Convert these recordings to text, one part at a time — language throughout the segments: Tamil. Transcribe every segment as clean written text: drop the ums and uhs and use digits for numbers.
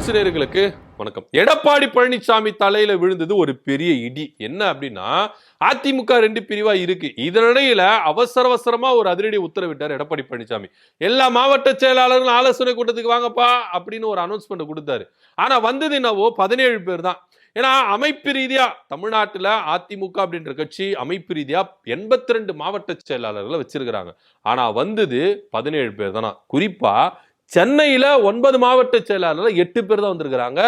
நியூஸ் நேயர்களுக்கு வணக்கம். எடப்பாடி பழனிசாமி தலையில விழுந்தது ஒரு பெரிய இடி. என்ன அப்படின்னா, அதிமுக 2 பிரிவா இருக்கு. இதனிடையில அவசரமா ஒரு அதிரடி உத்தரவிட்டார் எடப்பாடி பழனிசாமி. எல்லா மாவட்ட செயலாளர்களும் ஆலோசனை கூட்டத்துக்கு வாங்கப்பா அப்படின்னு ஒரு அனௌன்ஸ்மெண்ட் கொடுத்தாரு. ஆனா வந்தது என்னவோ 17 பேர் தான். ஏன்னா அமைப்பு ரீதியா தமிழ்நாட்டுல அதிமுக அப்படின்ற கட்சி அமைப்பு ரீதியா 82 மாவட்ட செயலாளர்களை வச்சிருக்கிறாங்க. ஆனா வந்தது 17 பேர் தானா. குறிப்பா சென்னையில 9 மாவட்ட செயலாளர்கள் 8 பேர் தான் வந்திருக்கிறாங்க.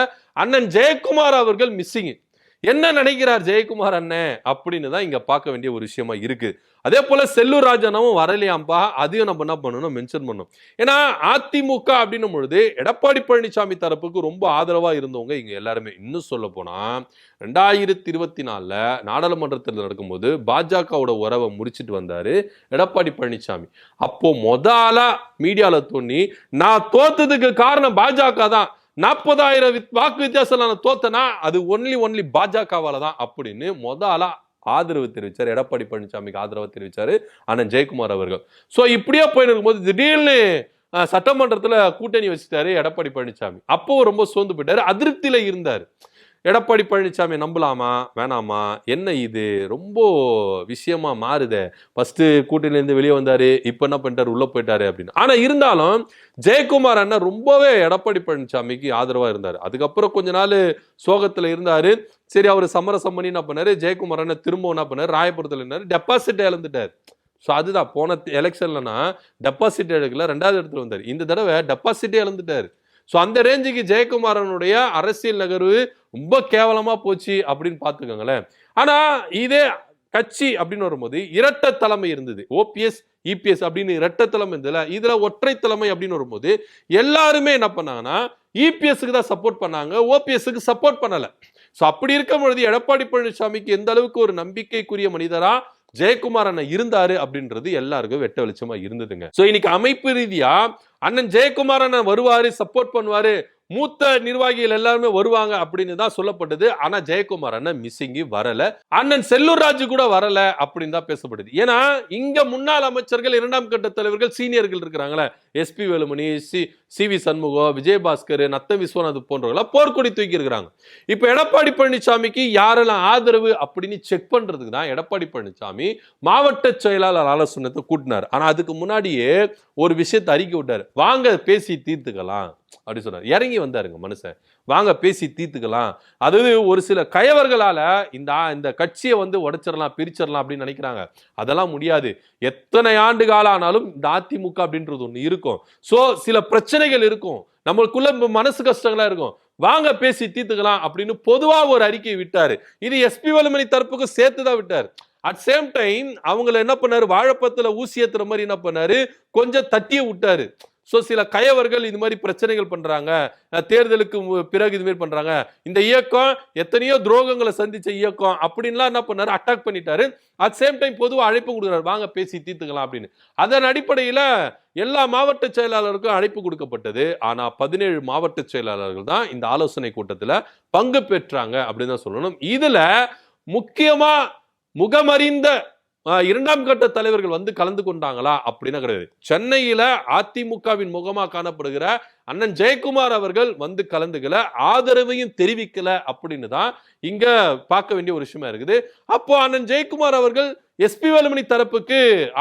அண்ணன் ஜெயக்குமார் அவர்கள் மிஸ்ஸிங். என்ன நினைக்கிறார் ஜெயக்குமார் அண்ணன் அப்படின்னு தான் இங்க பார்க்க வேண்டிய ஒரு விஷயமா இருக்கு. அதே போல செல்லூர் ராஜனும் வரலையாம்பா, அதையும் நம்ம என்ன பண்ணணும் மென்ஷன் பண்ணணும். ஏன்னா அதிமுக அப்படின்னும் பொழுது எடப்பாடி பழனிசாமி தரப்புக்கு ரொம்ப ஆதரவா இருந்தவங்க இங்க எல்லாருமே. இன்னும் சொல்ல போனா 2024 நாடாளுமன்றத்தில் நடக்கும்போது பாஜகவோட உறவை முடிச்சிட்டு வந்தாரு எடப்பாடி பழனிசாமி. அப்போ முதலா மீடியால தோண்டி நான் தோத்ததுக்கு காரணம் பாஜக தான், 40,000 வாக்கு வித்தியாசம் நான் தோத்தனா அது ஒன்லி பாஜகவால தான் அப்படின்னு முதலா ஆதரவு தெரிவிச்சார். எடப்பாடி பழனிசாமிக்கு ஆதரவு தெரிவிச்சாரு அண்ணன் ஜெயக்குமார் அவர்கள். சோ இப்படியே போயிட்டு இருக்கும்போது திடீர்னு சட்டமன்றத்துல கூட்டணி வச்சுட்டாரு எடப்பாடி பழனிசாமி. அப்போ ரொம்ப சோர்ந்து போயிட்டாரு, அதிருப்தியில இருந்தாரு. எடப்பாடி பழனிசாமி நம்பலாமா வேணாமா, என்ன இது ரொம்ப விஷயமா மாறுதே, ஃபர்ஸ்ட் கூட்டணியிலிருந்து வெளியே வந்தாரு, இப்ப என்ன பண்ணிட்டாரு உள்ள போயிட்டாரு அப்படின்னு. ஆனா இருந்தாலும் ஜெயக்குமார் அண்ணன் ரொம்பவே எடப்பாடி பழனிசாமிக்கு ஆதரவா இருந்தாரு. அதுக்கப்புறம் கொஞ்ச நாள் சோகத்துல இருந்தாரு. சரி, அவர் சமரசம் பண்ணி என்ன பண்ணாரு, ஜெயக்குமார் அண்ணன் திரும்ப என்ன பண்ணாரு, ராயபுரத்துல இருந்தாரு, டெபாசிட் இழந்துட்டாரு. ஸோ அதுதான் போன எலெக்ஷன்லனா டெபாசிட் எடுக்கல, 2வது இடத்துல வந்தார். இந்த தடவை டெபாசிட்டே இழந்துட்டாரு. ஸோ அந்த ரேஞ்சுக்கு ஜெயக்குமாரனுடைய அரசியல் நகர்வு ரொம்ப கேவலமா போச்சு அப்படின்னு பார்த்துக்கோங்களேன். ஆனா இதே கட்சி அப்படின்னு வரும்போது இரட்டை தலைமை இருந்தது. ஓபிஎஸ் இபிஎஸ் அப்படின்னு இரட்டை தலைமை இருந்ததுல, இதுல ஒற்றை தலைமை அப்படின்னு வரும்போது எல்லாருமே என்ன பண்ணாங்கன்னா இபிஎஸ்க்கு தான் சப்போர்ட் பண்ணாங்க, ஓபிஎஸ்க்கு சப்போர்ட் பண்ணல. ஸோ அப்படி இருக்கும் பொழுது எடப்பாடி பழனிசாமிக்கு எந்த அளவுக்கு ஒரு நம்பிக்கைக்குரிய மனிதரா ஜெயக்குமார் அண்ணன் இருந்தாரு அப்படின்றது எல்லாருக்கும் வெட்ட வெளிச்சமா இருந்ததுங்க. சோ இன்னைக்கு அமைப்பு ரீதியா அண்ணன் ஜெயக்குமார் அண்ணன் வருவாரு, சப்போர்ட் பண்ணுவாரு, மூத்த நிர்வாகிகள் எல்லாருமே வருவாங்க அப்படின்னு தான் சொல்லப்பட்டது. ஆனா ஜெயக்குமார் அண்ணன் மிஸ்ஸிங் வரல, அண்ணன் செல்லூர் ராஜு கூட வரல அப்படின்னு தான் பேசப்படுது. ஏன்னா இங்க முன்னாள் அமைச்சர்கள், 2ஆம் கட்ட தலைவர்கள், சீனியர்கள் இருக்கிறாங்களே, எஸ்பி வேலுமணி, சி.வி. சண்முகம், விஜயபாஸ்கர், நத்த விஸ்வநாத் போன்றவங்கள போர்க்கொடி தூக்கி இருக்கிறாங்க. இப்ப எடப்பாடி பழனிசாமிக்கு யாரெல்லாம் ஆதரவு அப்படின்னு செக் பண்றதுக்கு தான் எடப்பாடி பழனிசாமி மாவட்ட செயலாளர் ஆலோசனை கூட்டினார். ஆனா அதுக்கு முன்னாடியே ஒரு விஷயத்தை அறிக்கை விட்டாரு, வாங்க பேசி தீர்த்துக்கலாம் அப்படி சொன்னார். இறங்கி வந்தாருங்க மனுஷன், வாங்க பேசி தீர்த்துக்கலாம். அதாவது ஒரு சில கயவர்களால இந்த கட்சியை உடைச்சிடலாம், பிரிச்சிடலாம் அப்படின்னு நினைக்கிறாங்க. அதெல்லாம் முடியாது. எத்தனை ஆண்டு காலம் ஆனாலும் இந்த அதிமுக அப்படின்றது ஒண்ணு இருக்கும். சோ சில பிரச்சனைகள் இருக்கும், நம்மளுக்குள்ள மனசு கஷ்டங்களா இருக்கும், வாங்க பேசி தீர்த்துக்கலாம் அப்படின்னு பொதுவா ஒரு அறிக்கை விட்டாரு. இது எஸ்பி வேலுமணி தரப்புக்கு சேர்த்துதான் விட்டார். அட் சேம் டைம் அவங்களை என்ன பண்ணாரு, வாழைப்பத்துல ஊசி ஏத்துற மாதிரி என்ன பண்ணாரு, கொஞ்சம் தட்டிய விட்டாரு. சோ சில கயவர்கள் இது மாதிரி பிரச்சனைகள் பண்றாங்க, தேர்தலுக்கு பிறகு இது மாதிரி பண்றாங்க, இந்த இயக்கம் எத்தனையோ துரோகங்களை சந்திச்ச இயக்கம் அப்படின்லாம் என்ன பண்ணாரு, அட்டாக் பண்ணிட்டாரு. அட் சேம் டைம் பொதுவா அழைப்பு கொடுக்குறாரு, வாங்க பேசி தீர்த்துக்கலாம் அப்படின்னு. அதன் அடிப்படையில எல்லா மாவட்ட செயலாளருக்கும் அழைப்பு கொடுக்கப்பட்டது. ஆனா 17 மாவட்ட செயலாளர்கள் தான் இந்த ஆலோசனை கூட்டத்துல பங்கு பெற்றாங்க அப்படின்னு தான் சொல்லணும். இதுல முக்கியமா முகமறிந்த 2ஆம் கட்ட தலைவர்கள் கலந்து கொண்டாங்களா அப்படின்னா கிடையாது. சென்னையில அதிமுகவின் முகமா காணப்படுகிற அண்ணன் ஜெயக்குமார் அவர்கள் கலந்துக்கல, ஆதரவையும் தெரிவிக்கல அப்படின்னு தான் இங்க பார்க்க வேண்டிய ஒரு விஷயமா இருக்குது. அப்போ அண்ணன் ஜெயக்குமார் அவர்கள் எஸ்பி வேலுமணி தரப்புக்கு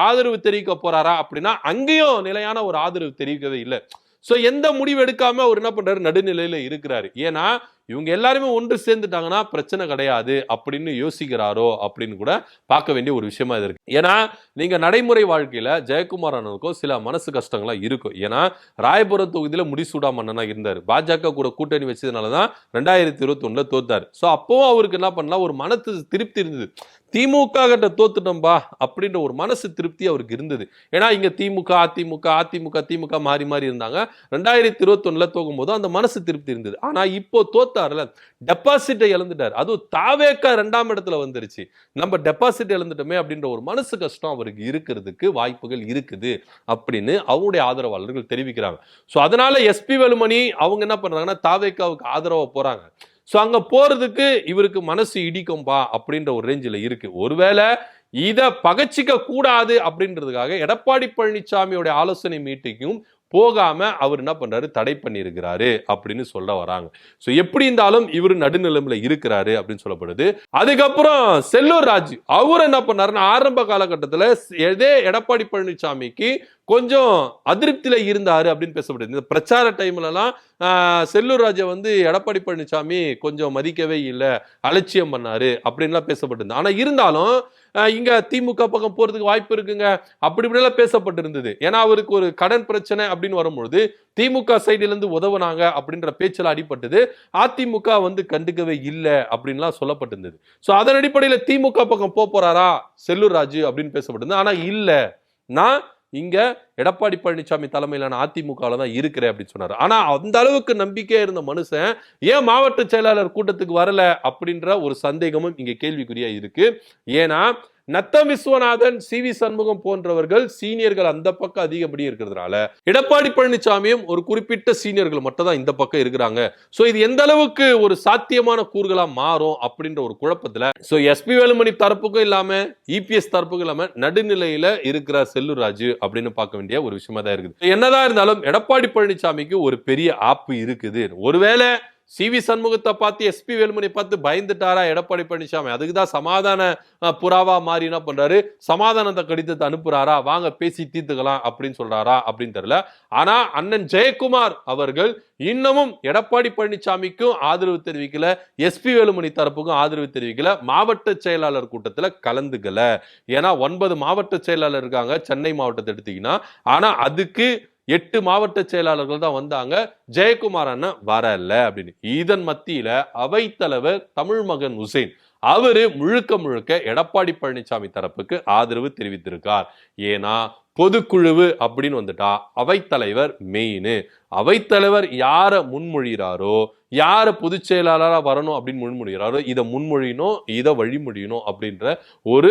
ஆதரவு தெரிவிக்க போறாரா அப்படின்னா அங்கேயும் நிலையான ஒரு ஆதரவு தெரிவிக்கவே இல்லை. சோ எந்த முடிவு எடுக்காம அவர் என்ன பண்றாரு, நடுநிலையில இருக்கிறாரு. ஏன்னா இவங்க எல்லாருமே ஒன்று சேர்ந்துட்டாங்கன்னா பிரச்சனை கிடையாது அப்படின்னு யோசிக்கிறாரோ அப்படின்னு கூட பார்க்க வேண்டிய ஒரு விஷயமா இது இருக்கு. ஏன்னா நீங்க நடைமுறை வாழ்க்கையில ஜெயக்குமார் அண்ணனுக்கும் சில மனசு கஷ்டங்களா இருக்கும். ஏன்னா ராயபுரம் தொகுதியில முடிசூடா மன்னனா இருந்தாரு, பாஜக கூட கூட்டணி வச்சதுனாலதான் 2021 தோத்தாரு. சோ அப்பவும் அவருக்கு என்ன பண்ணலாம், ஒரு மனசு திருப்தி இருந்தது, திமுக கிட்ட தோத்துட்டோம்பா அப்படின்ற ஒரு மனசு திருப்தி அவருக்கு இருந்தது. ஏன்னா இங்க திமுக மாறி இருந்தாங்க. 2021 தோக்கும் அந்த மனசு திருப்தி இருந்தது. ஆனா இப்போ தோத்தாருல, டெபாசிட்டை இழந்துட்டார். அதுவும் தாவேக்கா 2ஆம் இடத்துல வந்துருச்சு, நம்ம டெபாசிட் இழந்துட்டோமே அப்படின்ற ஒரு மனசு கஷ்டம் அவருக்கு இருக்கிறதுக்கு வாய்ப்புகள் இருக்குது அப்படின்னு அவருடைய ஆதரவாளர்கள் தெரிவிக்கிறாங்க. சோ அதனால எஸ்பி வேலுமணி அவங்க என்ன பண்றாங்கன்னா தாவேக்காவுக்கு ஆதரவா போறாங்க. சோ அங்க போறதுக்கு இவருக்கு மனசு இடிக்கும்பா அப்படின்ற ஒரு ரேஞ்சில் இருக்கு. ஒருவேளை இத பகச்சிக்க கூடாது அப்படின்றதுக்காக எடப்பாடி பழனிசாமியோட ஆலோசனை மீட்டிங்கும் போகாம அவர் என்ன பண்றாரு, தடை பண்ணியிருக்கிறாரு அப்படின்னு சொல்ல வராங்க. சோ எப்படி இருந்தாலும் இவர் நடுநிலைமையில இருக்கிறாரு அப்படின்னு சொல்லப்படுது. அதுக்கப்புறம் செல்லூர் ராஜு அவர் என்ன பண்ணாருன்னா, ஆரம்ப காலகட்டத்துல எதே எடப்பாடி பழனிசாமிக்கு கொஞ்சம் அதிருப்தியில இருந்தாரு அப்படின்னு பேசப்படுது. இந்த பிரச்சார டைம்ல எல்லாம் செல்லூர் ராஜை வந்து எடப்பாடி பழனிசாமி கொஞ்சம் மதிக்கவே இல்லை, அலட்சியம் பண்ணாரு அப்படின்லாம் பேசப்பட்டிருந்தது. ஆனா இருந்தாலும் இங்க திமுக பக்கம் போறதுக்கு வாய்ப்பு இருக்குங்க அப்படி இப்படிலாம் பேசப்பட்டிருந்தது. ஏன்னா அவருக்கு ஒரு கடன் பிரச்சனை அப்படின்னு வரும்பொழுது திமுக சைடுல இருந்து உதவுனாங்க அப்படின்ற பேச்செல்லாம் அடிபட்டது. அதிமுக வந்து கண்டுக்கவே இல்லை அப்படின்லாம் சொல்லப்பட்டிருந்தது. சோ அதன் அடிப்படையில் திமுக பக்கம் போறாரா செல்லூர் ராஜு அப்படின்னு பேசப்பட்டிருந்தது. ஆனா இல்ல, நான் இங்க எடப்பாடி பழனிசாமி தலைமையிலான அதிமுகவில் தான் இருக்கிறேன் அப்படின்னு சொன்னாரு. ஆனா அந்த அளவுக்கு நம்பிக்கையா இருந்த மனுஷன் ஏன் மாவட்ட செயலாளர் கூட்டத்துக்கு வரல அப்படின்ற ஒரு சந்தேகமும் இங்க கேள்விக்குறியா இருக்கு. ஏன்னா நத்தம் விஸ்வநாதன், சி.வி. சண்முகம் போன்றவர்கள் சீனியர்கள் அந்த பக்கம் அதிகப்படி இருக்கிறதுனால எடப்பாடி பழனிசாமியும் ஒரு குறிப்பிட்ட சீனியர்கள் மட்டும் தான் இந்த பக்கம் இருக்கிறாங்க. சோ இது எந்த அளவுக்கு ஒரு சாத்தியமான கூறுகளா மாறும் அப்படின்ற ஒரு குழப்பத்துல எஸ்பி வேலுமணி தரப்புக்கும் இல்லாம இபிஎஸ் தரப்புக்கும் இல்லாம நடுநிலையில இருக்கிற செல்லூர் ராஜு அப்படின்னு பார்க்க வேண்டிய ஒரு விஷயமா தான் இருக்குது. என்னதான் இருந்தாலும் எடப்பாடி பழனிசாமிக்கு ஒரு பெரிய ஆப்பு இருக்குது. ஒருவேளை சி.வி. சண்முகத்தை பார்த்து எஸ்பி வேலுமணி பார்த்து பயந்துட்டாரா எடப்பாடி பழனிசாமி, அதுக்குதான் சமாதான புறாவா மாறி என்ன பண்றாரு, சமாதானத்தை கடிதத்தை அனுப்புறாரா, வாங்க பேசி தீர்த்துக்கலாம் அப்படின்னு சொல்றாரா அப்படின்னு தெரியல. ஆனா அண்ணன் ஜெயக்குமார் அவர்கள் இன்னமும் எடப்பாடி பழனிசாமிக்கும் ஆதரவு தெரிவிக்கல, எஸ்பி வேலுமணி தரப்புக்கும் ஆதரவு தெரிவிக்கல, மாவட்ட செயலாளர் கூட்டத்துல கலந்துக்கல. ஏன்னா 9 மாவட்ட செயலாளர் இருக்காங்க சென்னை மாவட்டத்தை எடுத்தீங்கன்னா. ஆனா அதுக்கு 8 மாவட்ட செயலாளர்கள் தான் வந்தாங்க, ஜெயக்குமார் அண்ணன் வரல அப்படின்னு. இதன் மத்தியில அவைத்தலைவர் தமிழ்மகன் உசேன் அவரு முழுக்க எடப்பாடி பழனிசாமி தரப்புக்கு ஆதரவு தெரிவித்திருக்கார். ஏன்னா பொதுக்குழு அப்படின்னு வந்துட்டா அவைத்தலைவர் மெயின். அவைத்தலைவர் யார முன்மொழிகிறாரோ, யார பொதுச் செயலாளரா வரணும் அப்படின்னு முன்மொழிகிறாரோ, இதை முன்மொழியணும், இதை வழிமொழியணும் அப்படின்ற ஒரு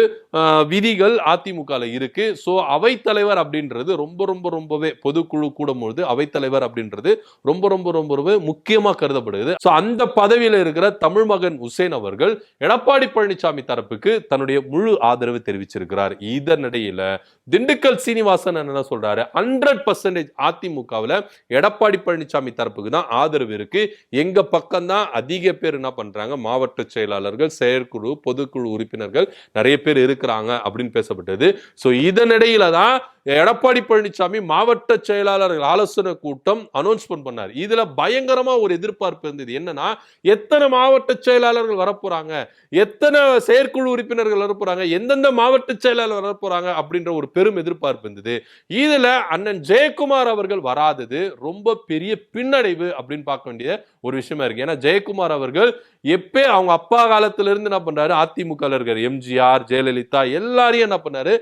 விதிகள் அதிமுக இருக்கு. சோ அவைத்தலைவர் அப்படின்றது ரொம்பவே பொதுக்குழு கூடும்போது அவைத்தலைவர் அப்படின்றது ரொம்பவே முக்கியமா கருதப்படுது. சோ அந்த பதவியில இருக்கிற தமிழ்மகன் உசேன் அவர்கள் எடப்பாடி பழனிசாமி தரப்புக்கு தன்னுடைய முழு ஆதரவு தெரிவிச்சிருக்கிறார். இதனிடையில திண்டுக்கல் சீனிவாசன் என்ன சொல்றாரு, 100% அதிமுகவில் எடப்பாடி பழனிசாமி தரப்புக்கு தான் ஆதரவு இருக்கு. எங்க பக்கம் தான் அதிக பேர் என்ன பண்றாங்க, மாவட்ட செயலாளர்கள், செயற்குழு, பொதுக்குழு உறுப்பினர்கள் நிறைய பேர் இருக்கிறாங்க அப்படின்னு பேசப்பட்டது. சோ இதனிடையில தான் எடப்பாடி பழனிசாமி மாவட்ட செயலாளர்கள் ஆலோசனை கூட்டம் அனௌன்ஸ்மெண்ட் பண்ணார். இதுல பயங்கரமா ஒரு எதிர்பார்ப்பு இருந்தது. என்னன்னா எத்தனை மாவட்ட செயலாளர்கள் வரப்போறாங்க, எத்தனை செயற்குழு உறுப்பினர்கள் வரப்போறாங்க, எந்தெந்த மாவட்ட செயலாளர் வரப்போறாங்க அப்படின்ற ஒரு பெரும் எதிர்பார்ப்பு இருந்தது. இதுல அண்ணன் ஜெயக்குமார் அவர்கள் வராதது ரொம்ப பெரிய பின்னடைவு அப்படின்னு பார்க்க வேண்டிய ஒரு விஷயமா இருக்கு. ஏன்னா ஜெயக்குமார் அவர்கள் அவங்க அப்பா காலத்துல இருந்து என்ன பண்றாரு, அதிமுக இருக்காரு, எம்ஜிஆர், ஜெயலலிதா எல்லாரையும் என்ன பண்ணாரு,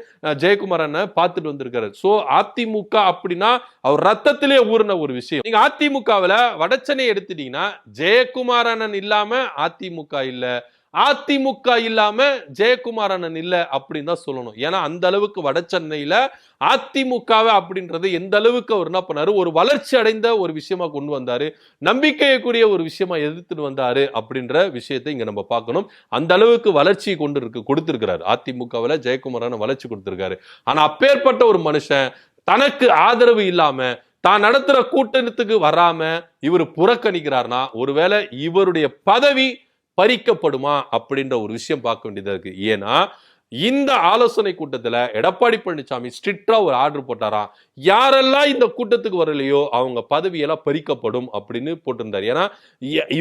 ஜெயக்குமார் அண்ணன் பார்த்துட்டு வந்திருக்காரு. சோ அதிமுக அப்படின்னா அவர் ரத்தத்திலே ஊர்ன ஒரு விஷயம். நீங்க அதிமுகவில் வடச்சென்னை எடுத்துட்டீங்கன்னா ஜெயக்குமார் அண்ணன் இல்லாம அதிமுக இல்ல, அதிமுக இல்லாம ஜெயக்குமார் அண்ணன் இல்ல அப்படின்னு தான் சொல்லணும். ஏன்னா அந்த அளவுக்கு வடசென்னையில அதிமுக அப்படின்றது எந்த அளவுக்கு அவர் என்ன பண்ணாரு, ஒரு வளர்ச்சி அடைந்த ஒரு விஷயமா கொண்டு வந்தாரு, நம்பிக்கைக்குரிய ஒரு விஷயமா எதிர்த்துட்டு வந்தாரு அப்படின்ற விஷயத்தை இங்க நம்ம பார்க்கணும். அந்த அளவுக்கு வளர்ச்சி கொடுத்திருக்கிறாரு அதிமுகவில் ஜெயக்குமாரான வளர்ச்சி கொடுத்திருக்காரு. ஆனா அப்பேற்பட்ட ஒரு மனுஷன் தனக்கு ஆதரவு இல்லாம தான் நடத்துற கூட்டத்துக்கு வராம இவர் புறக்கணிக்கிறார்னா ஒருவேளை இவருடைய பதவி பறிக்கப்படுமா அப்படின்ற ஒரு விஷயம் பார்க்க வேண்டியதா இருக்கு. ஏன்னா இந்த ஆலோசனை கூட்டத்துல எடப்பாடி பழனிசாமி ஸ்ட்ரிக்டா ஒரு ஆர்டர் போட்டாராம், யாரெல்லாம் இந்த கூட்டத்துக்கு வரலையோ அவங்க பதவியெல்லாம் பறிக்கப்படும் அப்படின்னு போட்டிருந்தாரு. ஏன்னா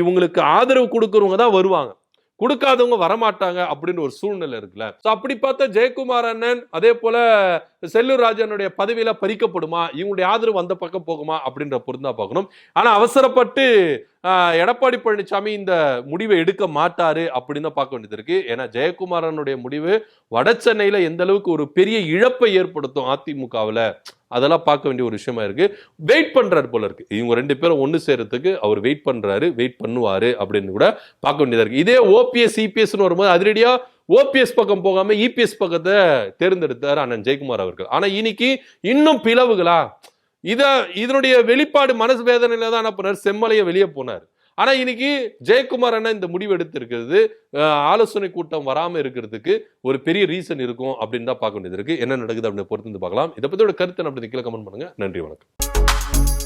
இவங்களுக்கு ஆதரவு கொடுக்கறவங்க தான் வருவாங்க, கொடுக்காதவங்க வரமாட்டாங்க அப்படின்னு ஒரு சூழ்நிலை இருக்குல்ல. அப்படி பார்த்தா ஜெயக்குமார் அண்ணன் அதே போல செல்லூர் ராஜனுடைய பதவியில பறிக்கப்படுமா, இவங்களுடைய ஆதரவு அந்த பக்கம் போகுமா அப்படின்ற பொருந்தா பார்க்கணும். ஆனா அவசரப்பட்டு எடப்பாடி பழனிசாமி இந்த முடிவை எடுக்க மாட்டாரு அப்படின்னு தான் பார்க்க வேண்டியது இருக்கு. ஏன்னா ஜெயக்குமாரனுடைய முடிவு வடசென்னையில எந்த அளவுக்கு ஒரு பெரிய இழப்பை ஏற்படுத்தும் அதிமுகவில், அதெல்லாம் பார்க்க வேண்டிய ஒரு விஷயமா இருக்கு. வெயிட் பண்றாரு போல இருக்கு, இவங்க 2 பேரும் ஒண்ணு சேர்றதுக்கு அவர் வெயிட் பண்றாரு, வெயிட் பண்ணுவாரு அப்படின்னு கூட பார்க்க வேண்டியதா இருக்கு. இதே ஓபிஎஸ் இபிஎஸ் வரும்போது அதிரடியா ஓபிஎஸ் பக்கம் போகாம இபிஎஸ் பக்கத்தை தேர்ந்தெடுத்தார் அண்ணன் ஜெயக்குமார் அவர்கள். ஆனா இன்னைக்கு இன்னும் பிளவுகளா, இதனுடைய வெளிப்பாடு மனசு வேதனையில தான் என்ன பண்ணாரு, செம்மலையை வெளியே போனார். ஆனா இன்னைக்கு ஜெயக்குமார் அண்ணா இந்த முடிவு எடுத்து இருக்கிறது ஆலோசனை கூட்டம் வராம இருக்கிறதுக்கு ஒரு பெரிய ரீசன் இருக்கும் அப்படின்னு தான் பார்க்க வேண்டியது இருக்கு. என்ன நடக்குது அப்படின்னு பொறுத்து பார்க்கலாம். இதை பத்தியோட கருத்து அப்படி கீழே கமெண்ட் பண்ணுங்க. நன்றி, வணக்கம்.